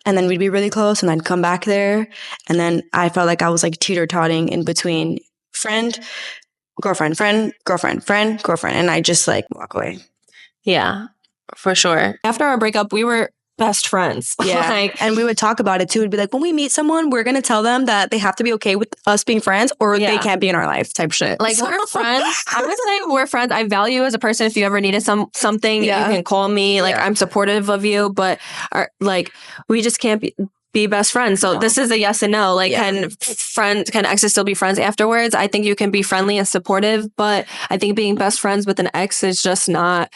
and then we'd be really close and I'd come back there. And then I felt like I was like teeter-totting in between friend, girlfriend, friend, girlfriend, friend, girlfriend. And I just like walk away. Yeah, for sure. After our breakup, we were best friends. Yeah. And we would talk about it too. It'd be like, when we meet someone, we're going to tell them that they have to be okay with us being friends or they can't be in our life type shit. Like we're friends. I would say we're friends. I value you as a person. If you ever needed something, you can call me. Like I'm supportive of you, but like we just can't be best friends. So this is a yes and no. Like can exes still be friends afterwards? I think you can be friendly and supportive, but I think being best friends with an ex is just not.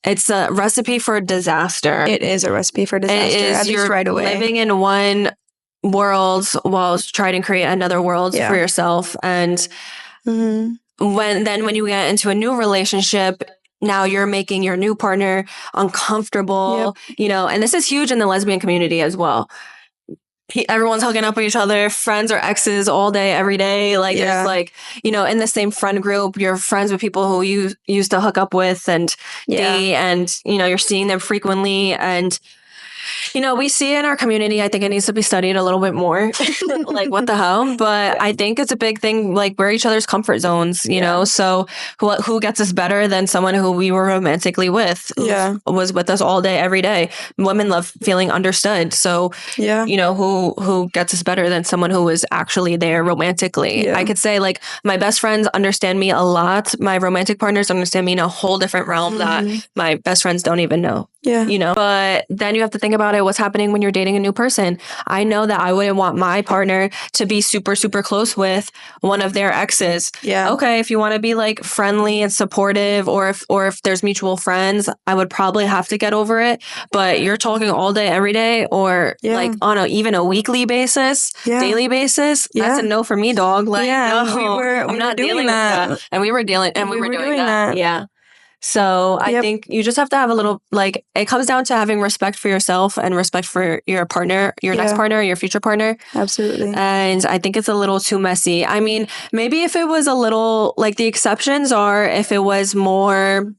It's a recipe for disaster. It is a recipe for disaster. It is. You're right away living in one world while trying to create another world for yourself. And when you get into a new relationship, now you're making your new partner uncomfortable, and this is huge in the lesbian community as well. Everyone's hooking up with each other, friends or exes all day, every day. Like there's like, in the same friend group, you're friends with people who you used to hook up with and date, and, you're seeing them frequently. And, we see in our community, I think it needs to be studied a little bit more. Like, what the hell? But I think it's a big thing. Like, we're each other's comfort zones, you know? So who gets us better than someone who we were romantically with, who was with us all day, every day? Women love feeling understood. So, who gets us better than someone who was actually there romantically? I could say, like, my best friends understand me a lot. My romantic partners understand me in a whole different realm that my best friends don't even know. But then you have to think about it. What's happening when you're dating a new person? I know that I wouldn't want my partner to be super, super close with one of their exes. Okay, if you want to be like friendly and supportive, or if there's mutual friends, I would probably have to get over it. But you're talking all day, every day, or like on even a weekly basis, daily basis. That's a no for me, dog. Like, no, I'm not dealing with that. And we were doing that. Yeah. So I think you just have to have a little, like, it comes down to having respect for yourself and respect for your partner, your next partner, your future partner. Absolutely. And I think it's a little too messy. I mean, maybe if it was a little, like, the exceptions are if it was more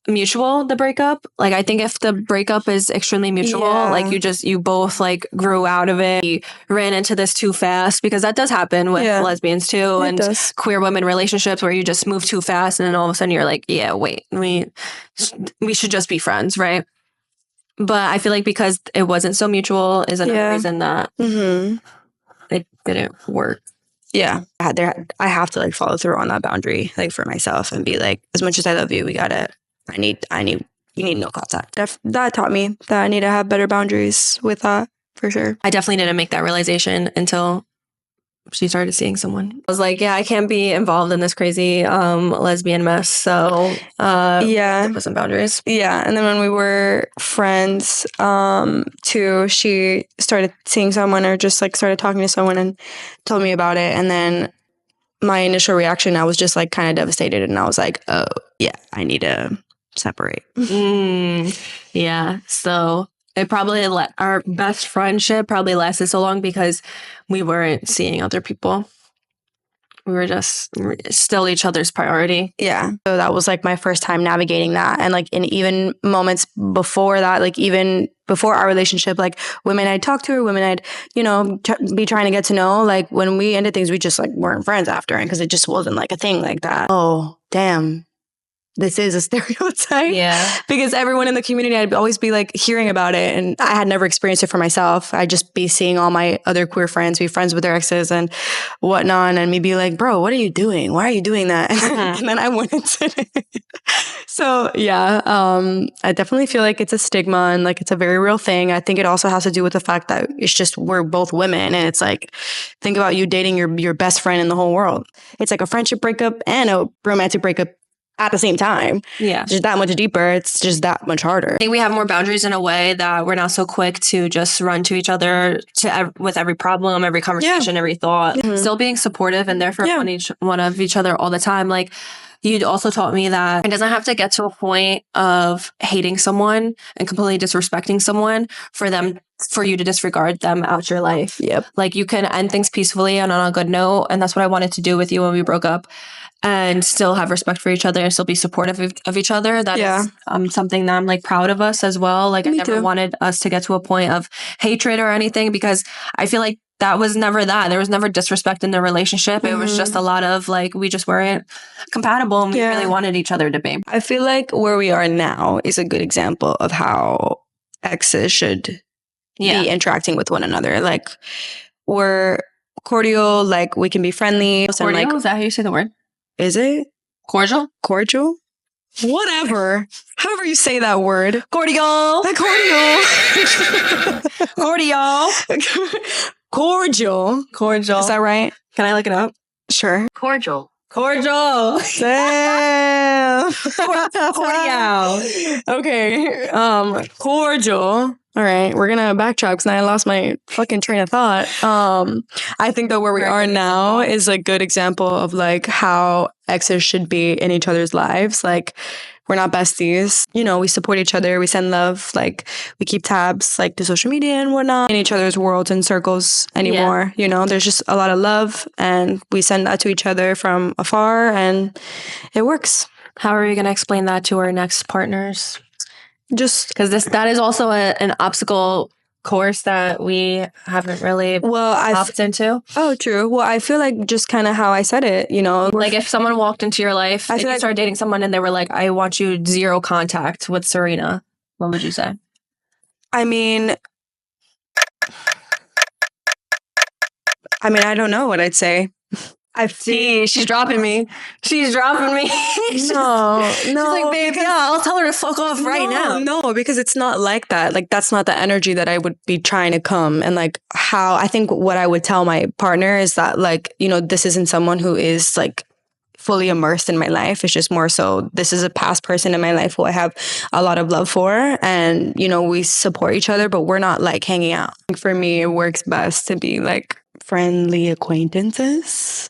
mutual, the breakup. Like, I think if the breakup is extremely mutual, like you both like grew out of it, you ran into this too fast, because that does happen with lesbians too, and queer women relationships where you just move too fast, and then all of a sudden you're like, wait, we should just be friends, right? But I feel like because it wasn't so mutual is another reason that it didn't work. I have to like follow through on that boundary, like for myself, and be like, as much as I love you, you need no contact. That taught me that I need to have better boundaries with that, for sure. I definitely didn't make that realization until she started seeing someone. I was like, I can't be involved in this crazy lesbian mess. So put some boundaries. And then when we were friends too, she started seeing someone, or just like started talking to someone and told me about it. And then my initial reaction, I was just like kind of devastated, and I was like, oh yeah, I need to separate. So it probably our best friendship probably lasted so long because we weren't seeing other people. We were just still each other's priority. So that was like my first time navigating that. And like in even moments before that, like even before our relationship, like women I'd talk to, or women I'd, be trying to get to know, like when we ended things, we just like weren't friends after, and because it just wasn't like a thing like that. Oh, damn. This is a stereotype. Because everyone in the community, I'd always be like hearing about it, and I had never experienced it for myself. I'd just be seeing all my other queer friends be friends with their exes and whatnot, and me be like, bro, what are you doing? Why are you doing that? And then I went into it. So I definitely feel like it's a stigma, and like it's a very real thing. I think it also has to do with the fact that it's just, we're both women, and it's like, think about you dating your best friend in the whole world. It's like a friendship breakup and a romantic breakup at the same time. It's just that much deeper. It's just that much harder. I think we have more boundaries in a way that we're not so quick to just run to each other with every problem, every conversation, every thought. Still being supportive and there for one of each other all the time. Like, you also taught me that it doesn't have to get to a point of hating someone and completely disrespecting someone for you to disregard them out your life. Like, you can end things peacefully and on a good note. And that's what I wanted to do with you when we broke up, and still have respect for each other and still be supportive of each other. That is something that I'm like proud of us as well. Like, I never wanted us to get to a point of hatred or anything, because I feel like that was never that. There was never disrespect in the relationship. It was just a lot of like, we just weren't compatible, and we really wanted each other to be. I feel like where we are now is a good example of how exes should be interacting with one another. Like, we're cordial, like we can be friendly. Cordial? Like, is that how you say the word? Is it? Cordial? Cordial? Whatever. However you say that word. Cordial. Cordial. Cordial. Cordial. Is that right? Can I look it up? Sure. Cordial. Cordial. Damn. Cordial. Okay. Cordial. All right, we're gonna backtrack because I lost my fucking train of thought. I think that where we are now is a good example of like how exes should be in each other's lives. Like, we're not besties. You know, we support each other. We send love. Like, we keep tabs, like, to social media and whatnot in each other's worlds and circles anymore. Yeah. You know, there's just a lot of love, and we send that to each other from afar, and it works. How are we going to explain that to our next partners? Just because that is also an obstacle course that we haven't really opted into. Oh, true. Well, I feel like just kind of how I said it, you know. Like if someone walked into your life, if you started dating someone and they were like, I want you zero contact with Serena, what would you say? I mean, I don't know what I'd say. She's dropping me. She's dropping me. No. She's like, babe, yeah, I'll tell her to fuck off right now. No, because it's not like that. Like, that's not the energy that I would be trying to come. And like how I think what I would tell my partner is that, like, you know, this isn't someone who is like fully immersed in my life. It's just more so this is a past person in my life who I have a lot of love for, and you know, we support each other, but we're not like hanging out. For me, it works best to be like friendly acquaintances.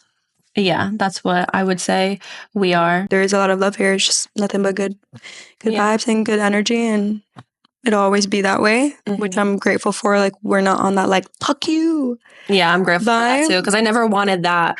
Yeah, that's what I would say we are. There is a lot of love here. It's just nothing but good vibes and good energy, and it'll always be that way, which I'm grateful for. Like, we're not on that like fuck you. Yeah, I'm grateful for that too, because I never wanted that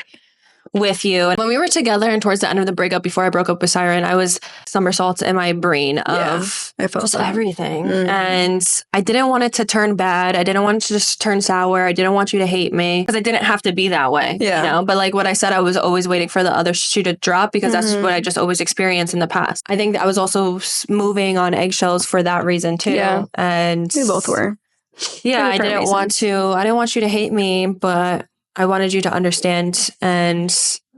with you. And when we were together and towards the end of the breakup, before I broke up with Siren, I was somersaults in my brain of just everything. And I didn't want it to turn bad. I didn't want it to just turn sour. I didn't want you to hate me, because I didn't have to be that way. Yeah. You know? But like what I said, I was always waiting for the other shoe to drop, because that's what I just always experienced in the past. I think that I was also moving on eggshells for that reason too. Yeah. And we both were. Yeah, I didn't want you to hate me, but I wanted you to understand, and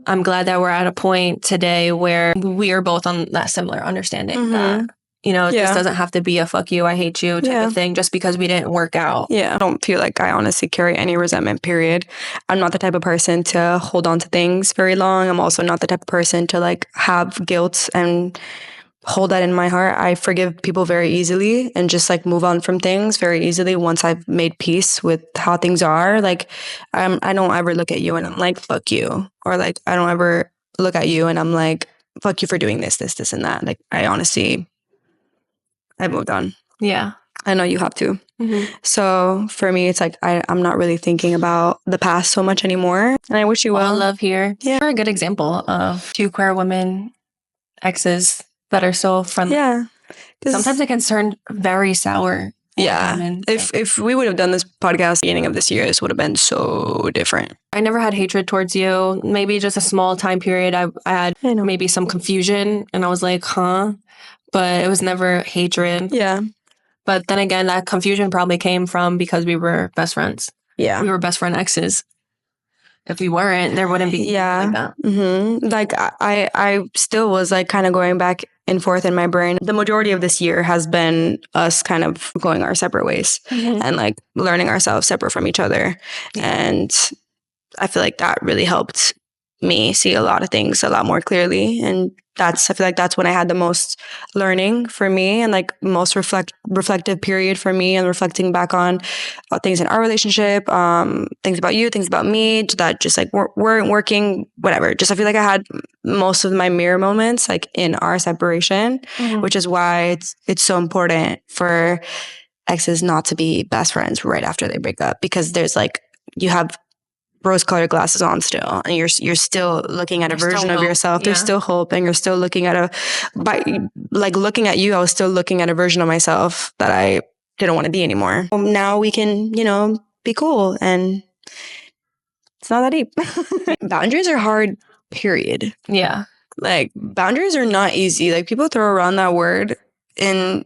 I'm glad that we're at a point today where we are both on that similar understanding that, you know, this doesn't have to be a fuck you, I hate you type of thing just because we didn't work out. Yeah, I don't feel like I honestly carry any resentment, period. I'm not the type of person to hold on to things very long. I'm also not the type of person to like have guilt and hold that in my heart. I forgive people very easily and just like move on from things very easily once I've made peace with how things are. Like, I don't ever look at you and I'm like, fuck you. Or like, I don't ever look at you and I'm like, fuck you for doing this, and that. Like, I honestly, I've moved on. Yeah. I know you have to. So for me, it's like, I'm not really thinking about the past so much anymore. And I wish you well. All love here. Yeah. You're a good example of two queer women, exes, that are so friendly. Yeah. Sometimes it can turn very sour. Yeah. If we would have done this podcast beginning of this year, this would have been so different. I never had hatred towards you. Maybe just a small time period. I had maybe some confusion and I was like, huh? But it was never hatred. Yeah. But then again, that confusion probably came from because we were best friends. Yeah. We were best friend exes. If we weren't, there wouldn't be like that. Like I still was like kind of going back and forth in my brain. The majority of this year has been us kind of going our separate ways and like learning ourselves separate from each other. And I feel like that really helped me see a lot of things a lot more clearly. And I feel like that's when I had the most learning for me and like most reflective period for me, and reflecting back on things in our relationship, things about you, things about me that just like weren't working, whatever. Just I feel like I had most of my mirror moments like in our separation, which is why it's so important for exes not to be best friends right after they break up, because there's like, you have rose-colored glasses on still, and you're still looking at a version of yourself. Yeah. There's still hope, and you're still looking at looking at you, I was still looking at a version of myself that I didn't want to be anymore. Now we can, you know, be cool, and it's not that deep. Boundaries are hard, period. Yeah. Like, boundaries are not easy. Like, people throw around that word in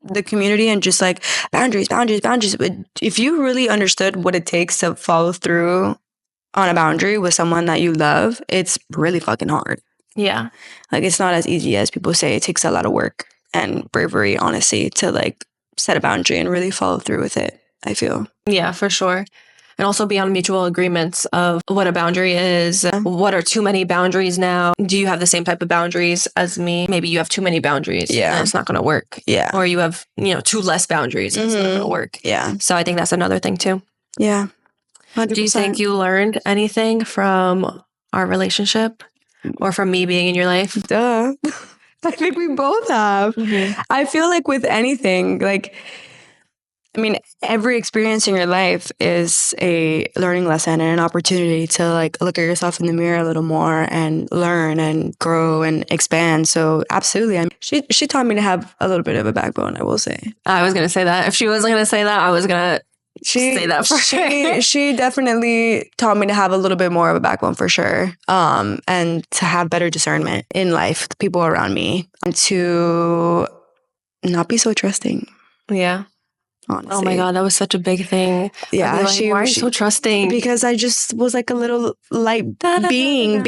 the community and just like boundaries. But if you really understood what it takes to follow through on a boundary with someone that you love, it's really fucking hard. Yeah. Like, it's not as easy as people say. It takes a lot of work and bravery, honestly, to like set a boundary and really follow through with it, I feel. Yeah, for sure. and also be on mutual agreements of what a boundary is. What are too many boundaries now? Do you have the same type of boundaries as me? Maybe you have too many boundaries. Yeah. And it's not going to work. Yeah. Or you have, too less boundaries. And it's not going to work. Yeah. So I think that's another thing too. Yeah. 100%. Do you think you learned anything from our relationship or from me being in your life? Duh. I think we both have. I feel like with anything, every experience in your life is a learning lesson and an opportunity to look at yourself in the mirror a little more and learn and grow and expand. So absolutely. She taught me to have a little bit of a backbone, I will say. I was going to say that. If she wasn't going to say that, I was going to say that for her. She definitely taught me to have a little bit more of a backbone for sure. And to have better discernment in life, the people around me, and to not be so trusting. Yeah. Honestly. Oh my God, that was such a big thing. Yeah. Why are you so trusting? Because I just was like a little light being.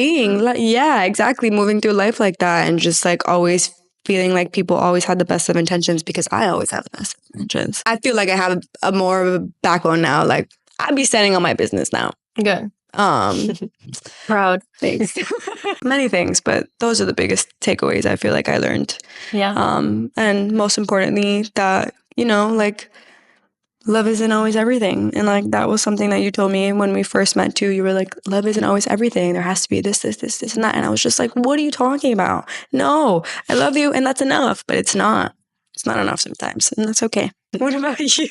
Yeah, exactly. Moving through life like that and just always feeling like people always had the best of intentions because I always have the best of intentions. I feel like I have a more of a backbone now. I'd be standing on my business now. Good. Proud. Thanks. Many things, but those are the biggest takeaways I feel like I learned. Yeah. And most importantly, that, love isn't always everything. And that was something that you told me when we first met too. You were like, love isn't always everything. There has to be this, and that. And I was just like, what are you talking about? No, I love you and that's enough. But it's not. It's not enough sometimes. And that's okay. What about you?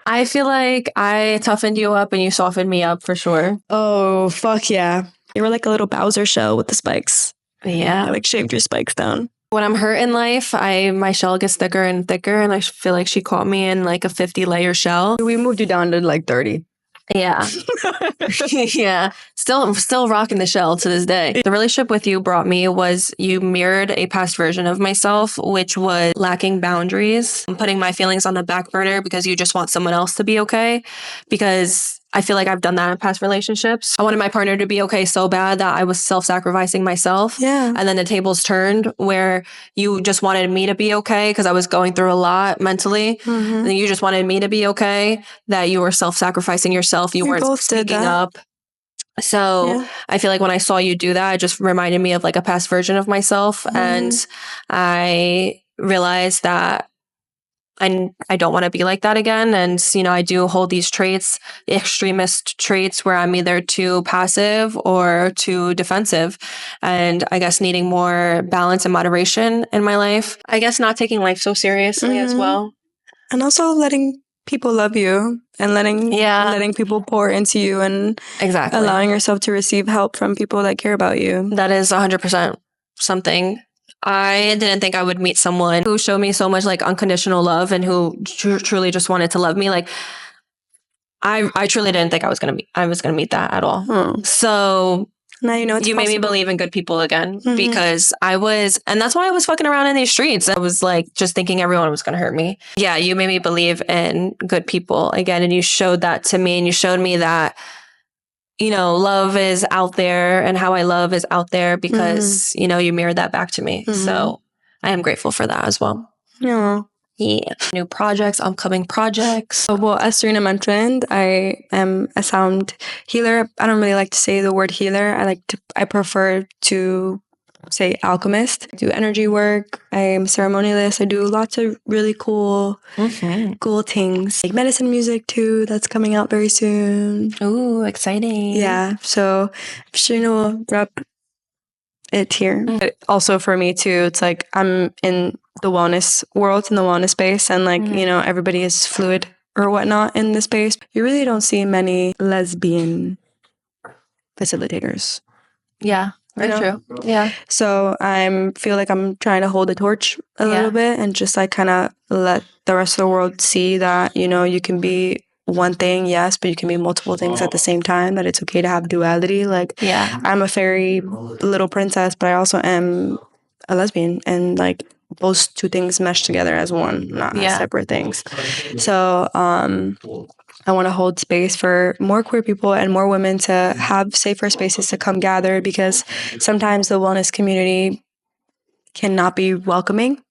I feel like I toughened you up and you softened me up for sure. Oh, fuck yeah. You were like a little Bowser shell with the spikes. Yeah. I shaved your spikes down. When I'm hurt in life, my shell gets thicker and thicker, and I feel like she caught me in a 50-layer shell. We moved you down to 30. Yeah. Yeah. Still rocking the shell to this day. The relationship with you brought me was you mirrored a past version of myself, which was lacking boundaries, putting my feelings on the back burner because you just want someone else to be okay. Because I feel like I've done that in past relationships. I wanted my partner to be okay so bad that I was self-sacrificing myself. Yeah. And then the tables turned where you just wanted me to be okay because I was going through a lot mentally. Mm-hmm. And you just wanted me to be okay, that you were self-sacrificing yourself. You weren't speaking up. So I feel like when I saw you do that, it just reminded me of a past version of myself. Mm-hmm. And I realized that I don't want to be like that again. And, I do hold these traits, extremist traits, where I'm either too passive or too defensive. And I guess needing more balance and moderation in my life. I guess not taking life so seriously as well. And also letting people love you and letting people pour into you and allowing yourself to receive help from people that care about you. That is 100% something. I didn't think I would meet someone who showed me so much unconditional love and who truly just wanted to love me. I truly didn't think I was gonna meet that at all. So now you know it's possible. Made me believe in good people again, because and that's why I was fucking around in these streets. I was just thinking everyone was gonna hurt me. Yeah, you made me believe in good people again, and you showed that to me, and you showed me that love is out there and how I love is out there because, you mirrored that back to me. So I am grateful for that as well. Yeah. Yeah. New projects, upcoming projects. Well, as Serena mentioned, I am a sound healer. I don't really like to say the word healer. I prefer to say alchemist. I do energy work. I am ceremonialist. I do lots of really cool things. Medicine music too. That's coming out very soon. Ooh, exciting. Yeah. So Serena will rep it here. But also for me too, it's I'm in the wellness world, in the wellness space, and everybody is fluid or whatnot in the space. You really don't see many lesbian facilitators. Yeah. Very true. Yeah. So I feel like I'm trying to hold the torch a little bit and just kind of let the rest of the world see that, you can be one thing, yes, but you can be multiple things at the same time, that it's okay to have duality. I'm a fairy little princess, but I also am a lesbian, and those two things mesh together as one, not as separate things. So, I want to hold space for more queer people and more women to have safer spaces to come gather, because sometimes the wellness community cannot be welcoming.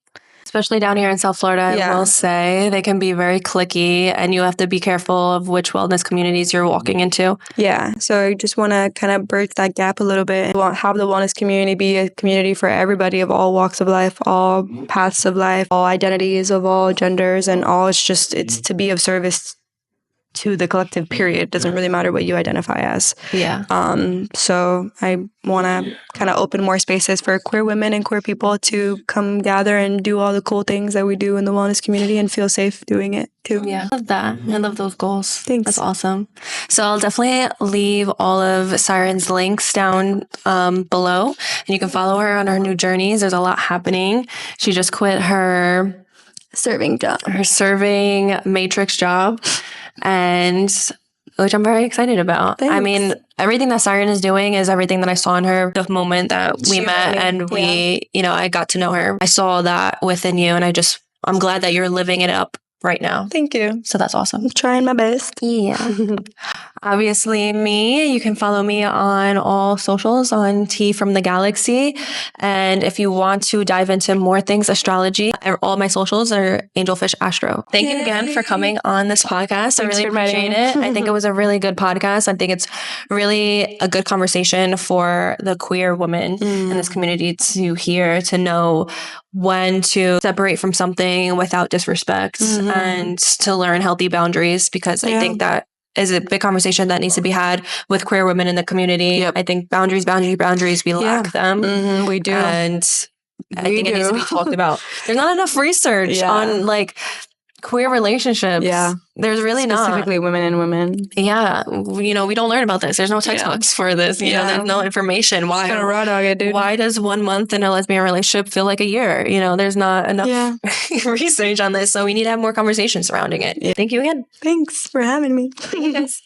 Especially down here in South Florida, Yeah. I will say they can be very cliquey, and you have to be careful of which wellness communities you're walking into. Yeah. So I just want to kind of bridge that gap a little bit. Have the wellness community be a community for everybody of all walks of life, all paths of life, all identities of all genders, and all. It's to be of service to the collective, period. It doesn't really matter what you identify as. Yeah. So I want to kind of open more spaces for queer women and queer people to come gather and do all the cool things that we do in the wellness community and feel safe doing it too. Yeah, I love that. I love those goals. Thanks. That's awesome. So I'll definitely leave all of Siren's links down below, and you can follow her on her new journeys. There's a lot happening. She just quit her Serving matrix job, and which I'm very excited about. Thanks. I mean, everything that Siren is doing is everything that I saw in her the moment that we met and we, I got to know her. I saw that within you, and I'm glad that you're living it up right now. Thank you. So that's awesome. I'm trying my best. Yeah. Obviously, you can follow me on all socials on T from the Galaxy. And if you want to dive into more things, astrology, all my socials are Angelfish Astro. Thank you again for coming on this podcast. I really appreciate it. I think it was a really good podcast. I think it's really a good conversation for the queer woman in this community to hear, to know when to separate from something without disrespect and to learn healthy boundaries, because I think that is a big conversation that needs to be had with queer women in the community. Yep. I think boundaries, we lack them. We do. And I think it needs to be talked about. There's not enough research on queer relationships. Yeah. There's really specifically women and women. Yeah. We don't learn about this. There's no textbooks for this. You know, there's no information. Why? Kind of raw dog it, dude. Why does 1 month in a lesbian relationship feel like a year? There's not enough research on this. So we need to have more conversations surrounding it. Yeah. Thank you again. Thanks for having me. Thank you guys.